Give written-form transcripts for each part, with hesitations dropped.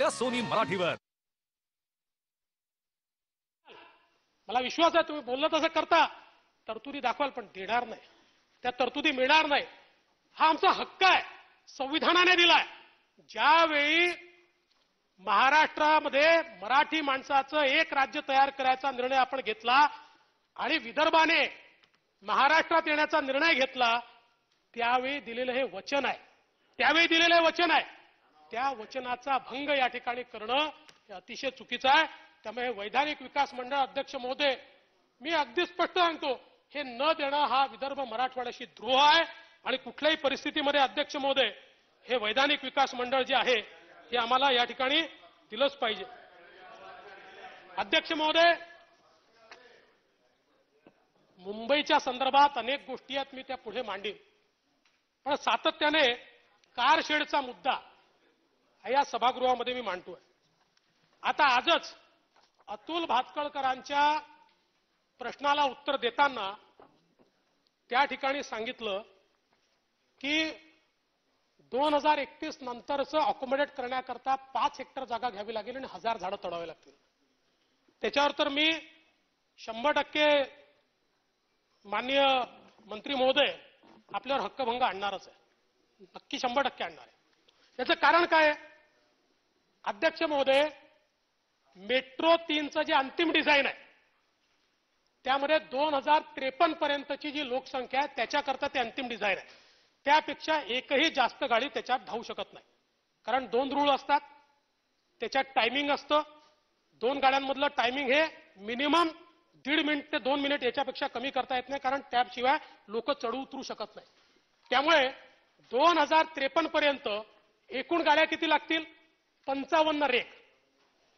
तुमच्या सोनी मराठीवर। मला विश्वास आहे तुम्ही बोललं तसं करता, तरतुदी दाखवाल, पण देणार नाही, त्या तरतुदी मिळणार नाही। हा आमचा हक्क आहे, संविधानाने दिलाय। ज्यावेळी महाराष्ट्रामध्ये मराठी माणसाचं एक राज्य तयार करायचा निर्णय आपण घेतला आणि विदर्भाने महाराष्ट्रात येण्याचा निर्णय घेतला, त्यावेळी दिलेलं हे वचन आहे, त्यावेळी दिलेलं हे वचन आहे। त्या वचनाचा भंग या ठिकाणी करणं हे अतिशय चुकीचं आहे। त्यामुळे वैधानिक विकास मंडळ अध्यक्ष महोदय, मी अगदी स्पष्ट सांगतो, हे न देणं हा विदर्भ मराठवाड्याशी द्रोह आहे आणि कुठल्याही परिस्थितीमध्ये अध्यक्ष महोदय हे वैधानिक विकास मंडळ जे आहे हे आम्हाला या ठिकाणी दिलंच पाहिजे। अध्यक्ष महोदय, मुंबईच्या संदर्भात अनेक गोष्टी आहेत, मी त्या पुढे मांडीन, पण सातत्याने कारशेडचा मुद्दा या सभागृहामध्ये मी मांडतोय। आता आजच अतुल भातखळकरांच्या प्रश्नाला उत्तर देताना त्या ठिकाणी सांगितलं की 2031 नंतरचं अकोमोडेट करण्याकरता 5 हेक्टर जागा घ्यावी लागेल आणि 1000 झाडं तोडावी लागतील। त्याच्यावर तर मी 100% माननीय मंत्री महोदय आपल्यावर हक्कभंग आणणारच आहे, नक्की 100% आणणार आहे। याचं कारण काय आहे अध्यक्ष महोदय, मेट्रो 3चं जे अंतिम डिझाईन आहे त्यामध्ये 2053 पर्यंतची जी लोकसंख्या आहे त्याच्याकरता ते अंतिम डिझाईन आहे। त्यापेक्षा एकही जास्त गाडी त्याच्यात धावू शकत नाही, कारण 2 रूळ असतात, त्याच्यात टायमिंग असतं, 2 गाड्यांमधलं टायमिंग हे मिनिमम 1.5 मिनिट ते 2 मिनिट याच्यापेक्षा कमी करता येत नाही, कारण त्याशिवाय लोक चढू उतरू शकत नाही। त्यामुळे 2053 पर्यंत एकूण गाड्या किती लागतील, 55 रेक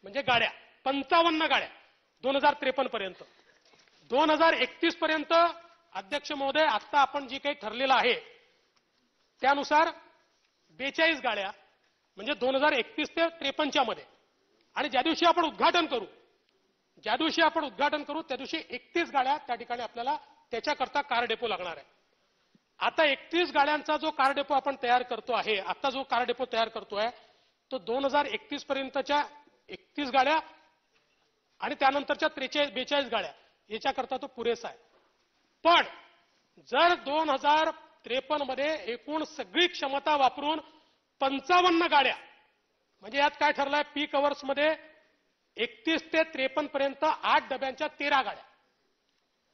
म्हणजे गाड्या, 55 गाड्या 2053 पर्यंत। 2031 पर्यंत अध्यक्ष महोदय आता आपण जी काही ठरलेलं आहे त्यानुसार 42 गाड्या म्हणजे 2031 ते 53 मध्ये, आणि ज्या दिवशी आपण उद्घाटन करू त्या दिवशी 31 गाड्या त्या ठिकाणी आपल्याला त्याच्याकरता कार डेपो लागणार आहे। आता 31 गाड्यांचा जो कार डेपो आपण तयार करतो आहे, आता जो कार डेपो तयार करतोय तो 2031 पर्यंतच्या 31 गाड्या आणि त्यानंतरच्या 42 गाड्या याच्याकरता तो पुरेसा आहे। पण जर 2053 मध्ये एकूण सगळी क्षमता वापरून 55 गाड्या, म्हणजे यात काय ठरलंय, पीक अवर्स मध्ये 31 ते 53 पर्यंत 8 डब्यांच्या 13 गाड्या,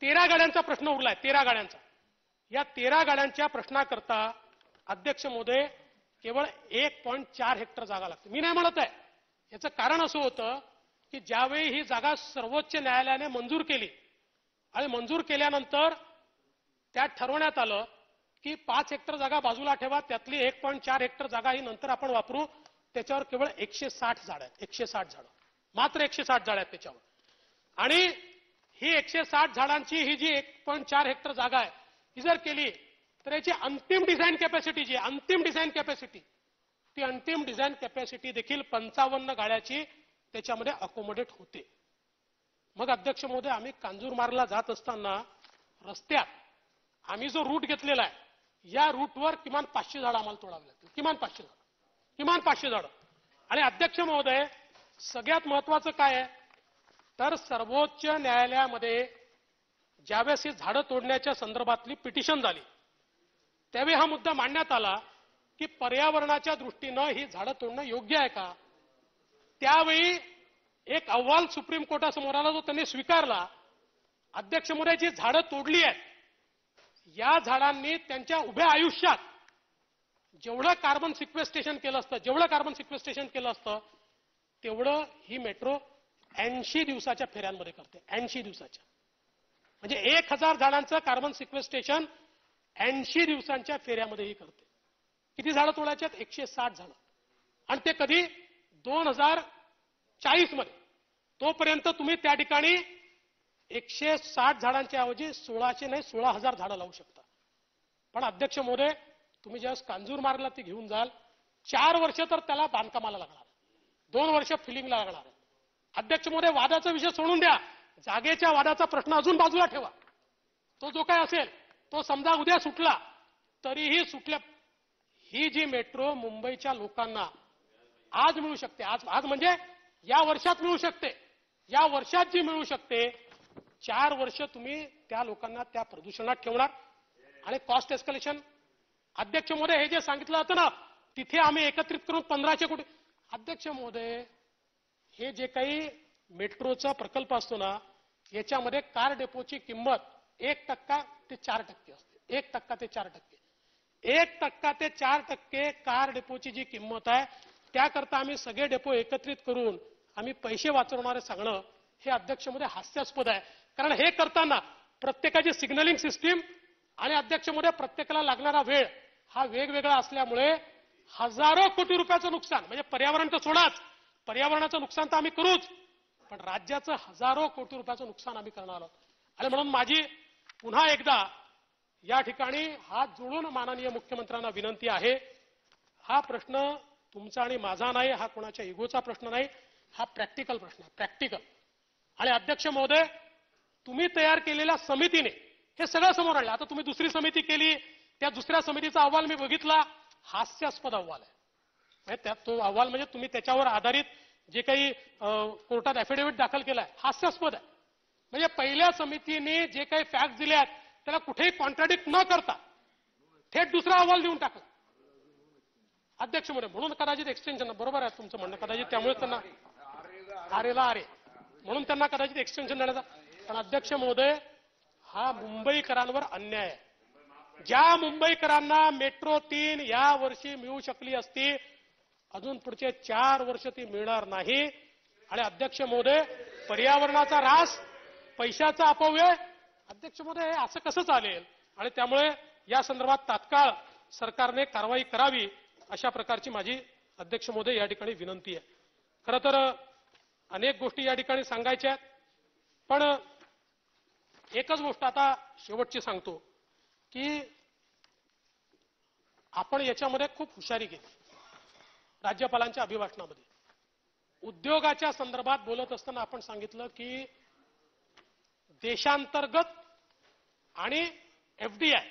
13 गाड्यांचा प्रश्न उरलाय, 13 गाड्यांचा। या 13 गाड्यांच्या प्रश्नाकरता अध्यक्ष महोदय केवळ 1.4 हेक्टर जागा लागते। मी नाही म्हणत आहे, याचं कारण असं होतं की ज्यावेळी ही जागा सर्वोच्च न्यायालयाने मंजूर केली आणि मंजूर केल्यानंतर त्यात ठरवण्यात आलं की 5 हेक्टर जागा बाजूला ठेवा, त्यातली 1.4 हेक्टर जागा ही नंतर आपण वापरू, त्याच्यावर केवळ 160 झाडं आहेत, 160 झाडं, मात्र 160 झाडं आहेत त्याच्यावर। आणि ही 160 झाडांची ही जी 1.4 हेक्टर जागा आहे ही जर केली तर याची अंतिम डिझाईन कॅपॅसिटी जी आहे, अंतिम डिझाईन कॅपॅसिटी, ती अंतिम डिझाईन कॅपॅसिटी देखील 55 गाड्याची त्याच्यामध्ये अकोमोडेट होते। मग अध्यक्ष महोदय, आम्ही कांजूरमार्गला जात असताना रस्त्यात आम्ही जो रूट घेतलेला आहे या रूटवर किमान 500 झाडं आम्हाला तोडावी लागतील, किमान 500 झाडं, किमान 500 झाडं। आणि अध्यक्ष महोदय, सगळ्यात महत्वाचं काय आहे तर सर्वोच्च न्यायालयामध्ये ज्यावेळेस ही झाडं तोडण्याच्या संदर्भातली पिटिशन झाली त्यावेळी हा मुद्दा मांडण्यात आला की पर्यावरणाच्या दृष्टीनं ही झाडं तोडणं योग्य आहे का। त्यावेळी एक अहवाल सुप्रीम कोर्टासमोर आला, जो त्यांनी स्वीकारला। अध्यक्ष महोदय, जी झाडं तोडली आहेत या झाडांनी त्यांच्या उभ्या आयुष्यात जेवढं कार्बन सिक्वेस्ट्रेशन केलं असतं तेवढं ही मेट्रो 80 दिवसाच्या फेऱ्यांमध्ये करते, 80 दिवसाच्या, म्हणजे 1000 झाडांचं कार्बन सिक्वेस्ट्रेशन 80 दिवसांच्या फेऱ्यामध्ये ही करते। किती झाडं तोडायची आहेत, 160 झाडं, आणि ते कधी 2040 मध्ये। तोपर्यंत तुम्ही त्या ठिकाणी 160 झाडांच्या ऐवजी 16,000 झाडं लावू शकता। पण अध्यक्ष महोदय, तुम्ही ज्यावेळेस कांजूरमार्गला ती घेऊन जाल 4 वर्ष तर त्याला बांधकामाला लागणार, 2 वर्ष फिलिंगला लागणार। अध्यक्ष महोदय, वादाचा विषय सोडून द्या, जागेच्या वादाचा प्रश्न अजून बाजूला ठेवा, तो जो काय असेल तो समजा उद्या सुटला तरीही सुटल्या, ही जी मेट्रो मुंबईच्या लोकांना आज मिळू शकते, आज आज म्हणजे या वर्षात मिळू शकते, या वर्षात जी मिळू शकते 4 वर्ष तुम्ही त्या लोकांना त्या प्रदूषणात ठेवणार आणि कॉस्ट एस्कलेशन. अध्यक्ष महोदय, हे जे सांगितलं होतं ना तिथे आम्ही एकत्रित करून 1500 कोटी. अध्यक्ष महोदय, हे जे काही मेट्रोचा प्रकल्प असतो ना याच्यामध्ये कार डेपोची किंमत 1% ते 4% असते. 1% ते 4%. 1% ते 4% कार डेपोची जी किंमत आहे त्याकरता आम्ही सगळे डेपो एकत्रित करून आम्ही पैसे वाचवणारे सांगणं हे अध्यक्ष महोदय हास्यास्पद आहे. कारण हे करताना प्रत्येकाची सिग्नलिंग सिस्टीम आणि अध्यक्ष महोदय प्रत्येकाला लागणारा वेळ हा वेगवेगळा असल्यामुळे हजारो कोटी रुपयाचं नुकसान, म्हणजे पर्यावरण तर सोडाच, पर्यावरणाचं नुकसान तर आम्ही करूच, पण राज्याचं हजारो कोटी रुपयाचं नुकसान आम्ही करणार आहोत. आणि म्हणून माझी पुन्हा एकदा या ठिकाणी हात जोडून माननीय मुख्यमंत्र्यांना विनंती आहे, हा प्रश्न तुमचा आणि माझा नाही, हा कोणाच्या इगोचा प्रश्न नाही, हा प्रॅक्टिकल प्रश्न आहे, प्रॅक्टिकल. आणि अध्यक्ष महोदय, तुम्ही तयार केलेल्या समितीने हे सगळं समोर आणलं. आता तुम्ही दुसरी समिती केली, त्या दुसऱ्या समितीचा अहवाल मी बघितला, हास्यास्पद अहवाल आहे. तो अहवाल म्हणजे तुम्ही त्याच्यावर आधारित जे काही कोर्टात ॲफिडेव्हिट दाखल केलाय हास्यास्पद आहे. म्हणजे पहिल्या समितीने जे काही फॅक्ट दिले आहेत त्याला कुठेही कॉन्ट्राडिक्ट न करता थेट दुसरा अहवाल देऊन टाकला अध्यक्ष महोदय. म्हणून कदाचित एक्सटेन्शन, बरोबर आहे तुमचं म्हणणं, कदाचित त्यामुळे त्यांना आरेला आरे म्हणून त्यांना कदाचित एक्सटेन्शन देण्याचा. पण अध्यक्ष महोदय, हा मुंबईकरांवर अन्याय आहे. ज्या मुंबईकरांना मेट्रो 3 या वर्षी मिळू शकली असती, अजून पुढचे 4 वर्ष ती मिळणार नाही. आणि अध्यक्ष महोदय, पर्यावरणाचा ऱ्हास, पैशाचा अपव्यय, अध्यक्ष महोदय हे असं कसं चालेल? आणि त्यामुळे या संदर्भात तात्काळ सरकारने कारवाई करावी अशा प्रकारची माझी अध्यक्ष महोदय या ठिकाणी विनंती आहे. खरं तर अनेक गोष्टी या ठिकाणी सांगायच्या आहेत, पण एकच गोष्ट आता शेवटची सांगतो की आपण याच्यामध्ये खूप हुशारी केली. राज्यपालांच्या अभिभाषणामध्ये उद्योगाच्या संदर्भात बोलत असताना आपण सांगितलं की देशांतर्गत आणि एफडीआय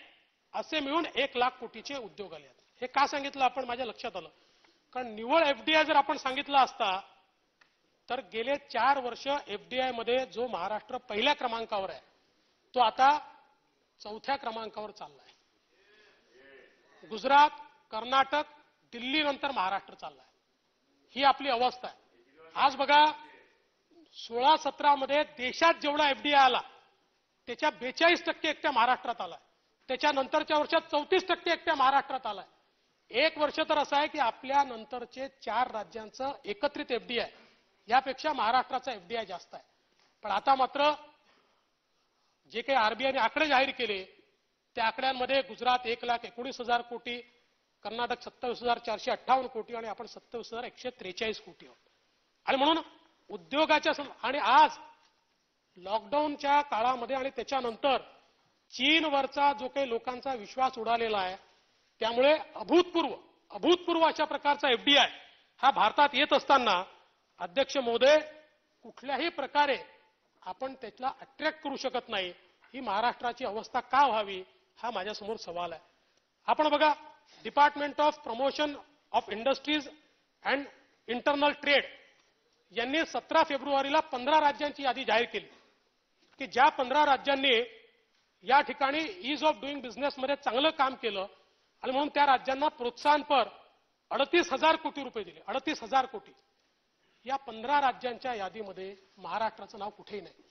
असे मिळून 1 लाख कोटीचे उद्योग आले आहेत. हे का सांगितलं आपण, माझ्या लक्षात आलं, कारण निव्वळ एफडीआय जर आपण सांगितलं असता तर गेले 4 वर्ष एफडीआय मध्ये जो महाराष्ट्र पहिल्या क्रमांकावर आहे तो आता 4थ्या क्रमांकावर चाललाय. गुजरात, कर्नाटक, दिल्ली नंतर महाराष्ट्र चाललाय. ही आपली अवस्था आहे. आज बघा 16-17 मध्ये देशात जेवढा एफडीआय आला त्याच्या 42% एकट्या महाराष्ट्रात आलाय. त्याच्यानंतरच्या वर्षात 34% एकट्या महाराष्ट्रात आलाय. एक वर्ष तर असं आहे की आपल्या नंतरचे 4 राज्यांचं एकत्रित एफडीआय यापेक्षा महाराष्ट्राचा एफडीआय जास्त आहे. पण आता मात्र जे काही आरबीआयने आकडे जाहीर केले त्या आकड्यांमध्ये गुजरात 1,19,000 कोटी, कर्नाटक 27,458 कोटी आणि आपण 27,143 कोटी आहोत. आणि म्हणून उद्योगाच्या आणि आज लॉकडाऊनच्या काळामध्ये आणि त्याच्यानंतर चीनवरचा जो काही लोकांचा विश्वास उडालेला आहे त्यामुळे अभूतपूर्व अशा प्रकारचा एफडीआय हा भारतात येत असताना अध्यक्ष महोदय कुठल्याही प्रकारे आपण त्याला अट्रॅक्ट करू शकत नाही. ही महाराष्ट्राची अवस्था का व्हावी हा माझ्यासमोर सवाल आहे. आपण बघा, department of promotion of industries and internal trade यांनी 17 फेब्रुवारीला 15 राज्यांची यादी जाहीर केली की ज्या 15 राज्यांनी या ठिकाणी ईज ऑफ डुईंग बिझनेस मध्ये चांगलं काम केलं आणि म्हणून त्या राज्यांना प्रोत्साहनपर 38,000 कोटी रुपये दिले. 38,000 कोटी. या 15 राज्यांच्या यादीमध्ये महाराष्ट्राचं नाव कुठेही नाही.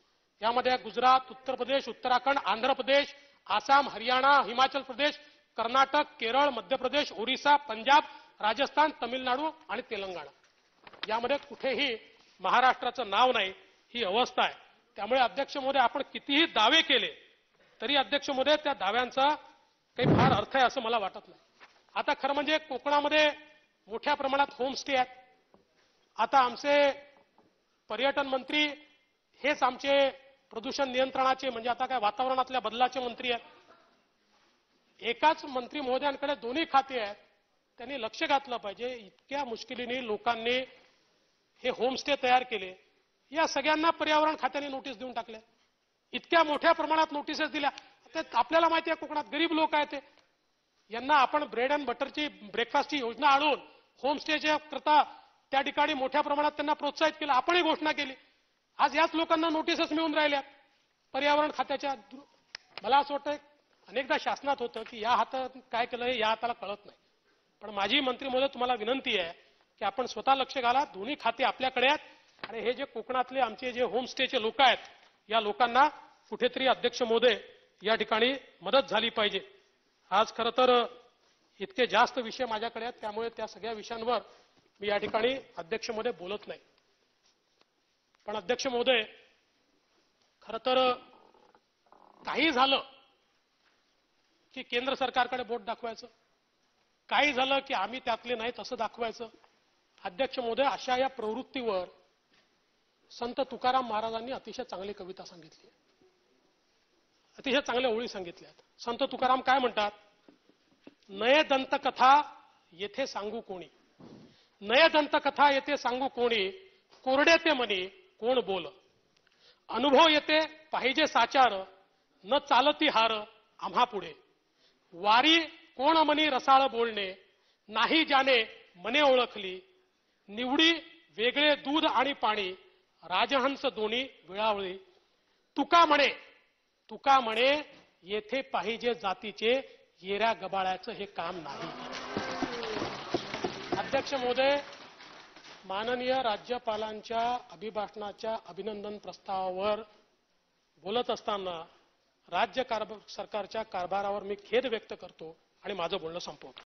यामध्ये गुजरात, उत्तर प्रदेश, उत्तराखंड, आंध्र प्रदेश, आसाम, हरियाणा, हिमाचल प्रदेश, कर्नाटक, केरळ, मध्य प्रदेश, ओरिसा, पंजाब, राजस्थान, तमिळनाडू आणि तेलंगणा. यामध्ये कुठेही महाराष्ट्राचं नाव नाही. ही अवस्था आहे. त्यामुळे अध्यक्ष महोदय आपण कितीही दावे केले तरी अध्यक्ष महोदय त्या दाव्यांचा काही फार अर्थ आहे असं मला वाटत नाही. आता खरं म्हणजे कोकणामध्ये मोठ्या प्रमाणात होमस्टे आहेत. आता आमचे पर्यटन मंत्री हेच आमचे प्रदूषण नियंत्रणाचे म्हणजे आता काय वातावरणातल्या बदलाचे मंत्री आहेत. एकाच मंत्री महोदयांकडे दोन्ही खाते आहेत. त्यांनी लक्ष घातलं पाहिजे. इतक्या मुश्किलीने लोकांनी हे होमस्टे तयार केले. या सगळ्यांना पर्यावरण खात्याने नोटीस देऊन टाकल्या. इतक्या मोठ्या प्रमाणात नोटिसेस दिल्या. आपल्याला माहिती आहे कोकणात गरीब लोक आहेत. यांना आपण ब्रेड अँड बटरची ब्रेकफास्टची योजना आणून होमस्टेच्या करता त्या ठिकाणी मोठ्या प्रमाणात त्यांना प्रोत्साहित केलं, आपणही घोषणा केली. आज याच लोकांना नोटीसच मिळून राहिल्या पर्यावरण खात्याच्या. मला असं वाटतं अनेकदा शासनात होतं की या हातात काय केलं हे या हाताला कळत नाही. पण माझी मंत्री महोदय तुम्हाला विनंती आहे की आपण स्वतः लक्ष घाला. दोन्ही खाते आपल्याकडे आहेत आणि हे जे कोकणातले आमचे जे होमस्टेचे लोक आहेत या लोकांना कुठेतरी अध्यक्ष महोदय या ठिकाणी मदत झाली पाहिजे. आज खरं तर इतके जास्त विषय माझ्याकडे आहेत, त्यामुळे त्या सगळ्या विषयांवर मी या ठिकाणी अध्यक्ष महोदय बोलत नाही. पण अध्यक्ष महोदय खरं तर काही झालं की केंद्र सरकारकडे बोट दाखवायचं, काही झालं की आम्ही त्यातले नाहीत असं दाखवायचं. अध्यक्ष महोदय अशा या प्रवृत्तीवर संत तुकाराम महाराजांनी अतिशय चांगली कविता सांगितली, अतिशय चांगल्या ओळी सांगितल्यात. संत तुकाराम काय म्हणतात? नये दंतकथा येथे सांगू कोणी, नये दंतकथा येथे सांगू कोणी, कोरडे ते मनी कोण बोल. अनुभव येते पाहिजे साचार, न चालती हार आम्हा पुढे. वारी कोण मनी रसाळ बोलणे, नाही जाणे मने ओळखली. निवडी वेगळे दूध आणि पाणी, राजहंस दोन्ही विळावळी. तुका म्हणे येथे पाहिजे जातीचे, येऱ्या गबाळ्याचं हे काम नाही. अध्यक्ष महोदय, माननीय राज्यपालांच्या अभिभाषणाच्या अभिनंदन प्रस्तावावर बोलत असताना राज्य सरकारच्या कारभारावर मी खेद व्यक्त करतो आणि माझं बोलणं संपवतो.